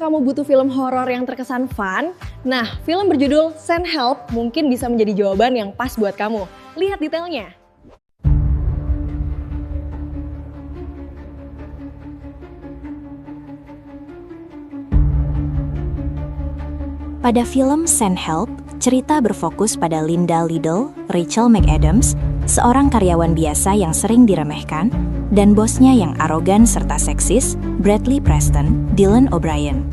Kamu butuh film horor yang terkesan fun? Nah, film berjudul Send Help mungkin bisa menjadi jawaban yang pas buat kamu. Lihat detailnya. Pada film Send Help, cerita berfokus pada Linda Liddell, Rachel McAdams, seorang karyawan biasa yang sering diremehkan, dan bosnya yang arogan serta seksis, Bradley Preston, Dylan O'Brien.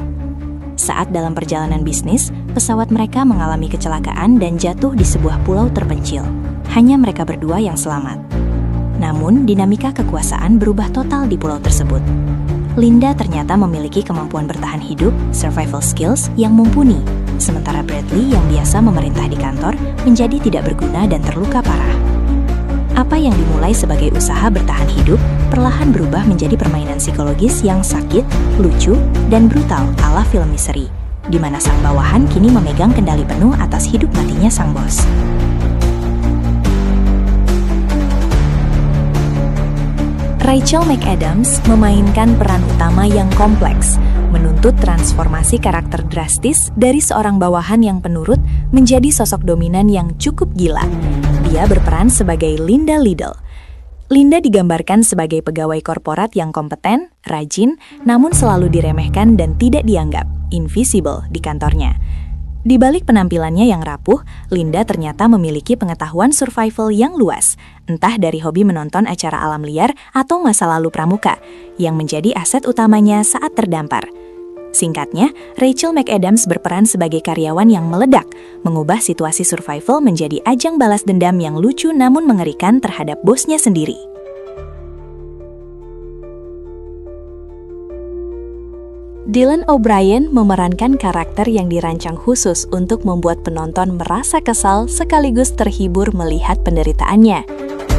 Saat dalam perjalanan bisnis, pesawat mereka mengalami kecelakaan dan jatuh di sebuah pulau terpencil. Hanya mereka berdua yang selamat. Namun, dinamika kekuasaan berubah total di pulau tersebut. Linda ternyata memiliki kemampuan bertahan hidup, survival skills yang mumpuni, sementara Bradley yang biasa memerintah di kantor menjadi tidak berguna dan terluka parah. Apa yang dimulai sebagai usaha bertahan hidup perlahan berubah menjadi permainan psikologis yang sakit, lucu, dan brutal ala film misteri, di mana sang bawahan kini memegang kendali penuh atas hidup matinya sang bos. Rachel McAdams memainkan peran utama yang kompleks, menuntut transformasi karakter drastis dari seorang bawahan yang penurut menjadi sosok dominan yang cukup gila. Dia berperan sebagai Linda Liddell. Linda digambarkan sebagai pegawai korporat yang kompeten, rajin, namun selalu diremehkan dan tidak dianggap invisible di kantornya. Di balik penampilannya yang rapuh, Linda ternyata memiliki pengetahuan survival yang luas, entah dari hobi menonton acara alam liar atau masa lalu pramuka, yang menjadi aset utamanya saat terdampar. Singkatnya, Rachel McAdams berperan sebagai karyawan yang meledak, mengubah situasi survival menjadi ajang balas dendam yang lucu namun mengerikan terhadap bosnya sendiri. Dylan O'Brien memerankan karakter yang dirancang khusus untuk membuat penonton merasa kesal sekaligus terhibur melihat penderitaannya.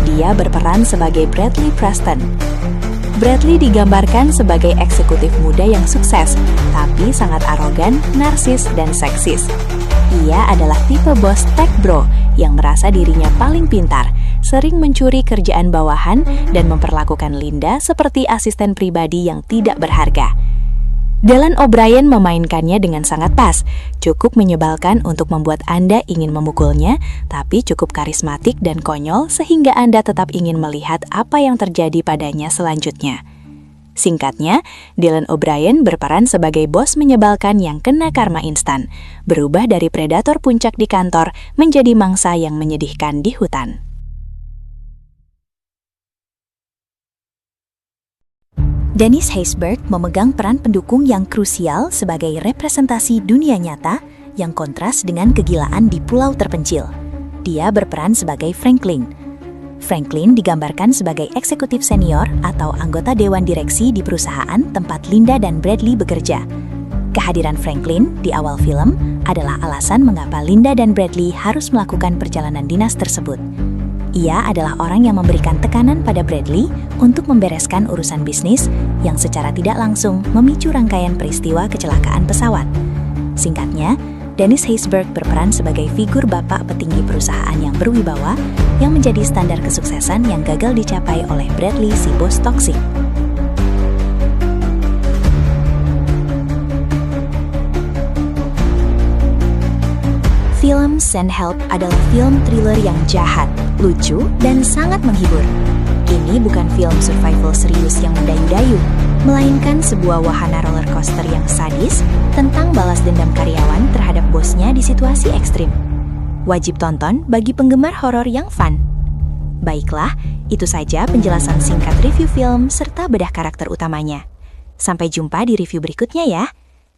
Dia berperan sebagai Bradley Preston. Bradley digambarkan sebagai eksekutif muda yang sukses, tapi sangat arogan, narsis, dan seksis. Ia adalah tipe bos tech bro yang merasa dirinya paling pintar, sering mencuri kerjaan bawahan, dan memperlakukan Linda seperti asisten pribadi yang tidak berharga. Dylan O'Brien memainkannya dengan sangat pas, cukup menyebalkan untuk membuat Anda ingin memukulnya, tapi cukup karismatik dan konyol sehingga Anda tetap ingin melihat apa yang terjadi padanya selanjutnya. Singkatnya, Dylan O'Brien berperan sebagai bos menyebalkan yang kena karma instan, berubah dari predator puncak di kantor menjadi mangsa yang menyedihkan di hutan. Dennis Haysbert memegang peran pendukung yang krusial sebagai representasi dunia nyata yang kontras dengan kegilaan di pulau terpencil. Dia berperan sebagai Franklin. Franklin digambarkan sebagai eksekutif senior atau anggota dewan direksi di perusahaan tempat Linda dan Bradley bekerja. Kehadiran Franklin di awal film adalah alasan mengapa Linda dan Bradley harus melakukan perjalanan dinas tersebut. Ia adalah orang yang memberikan tekanan pada Bradley untuk membereskan urusan bisnis yang secara tidak langsung memicu rangkaian peristiwa kecelakaan pesawat. Singkatnya, Dennis Haysbert berperan sebagai figur bapak petinggi perusahaan yang berwibawa yang menjadi standar kesuksesan yang gagal dicapai oleh Bradley si bos toksik. Film Send Help adalah film thriller yang jahat, lucu, dan sangat menghibur. Ini bukan film survival serius yang mendayu-dayu, melainkan sebuah wahana roller coaster yang sadis tentang balas dendam karyawan terhadap bosnya di situasi ekstrim. Wajib tonton bagi penggemar horor yang fun. Baiklah, itu saja penjelasan singkat review film serta bedah karakter utamanya. Sampai jumpa di review berikutnya ya.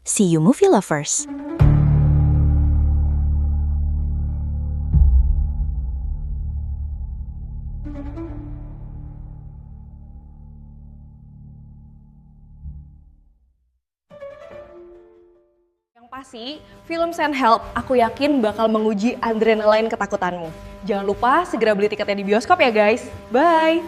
See you movie lovers! Yang pasti, film Send Help aku yakin bakal menguji adrenalin ketakutanmu. Jangan lupa segera beli tiketnya di bioskop ya guys. Bye!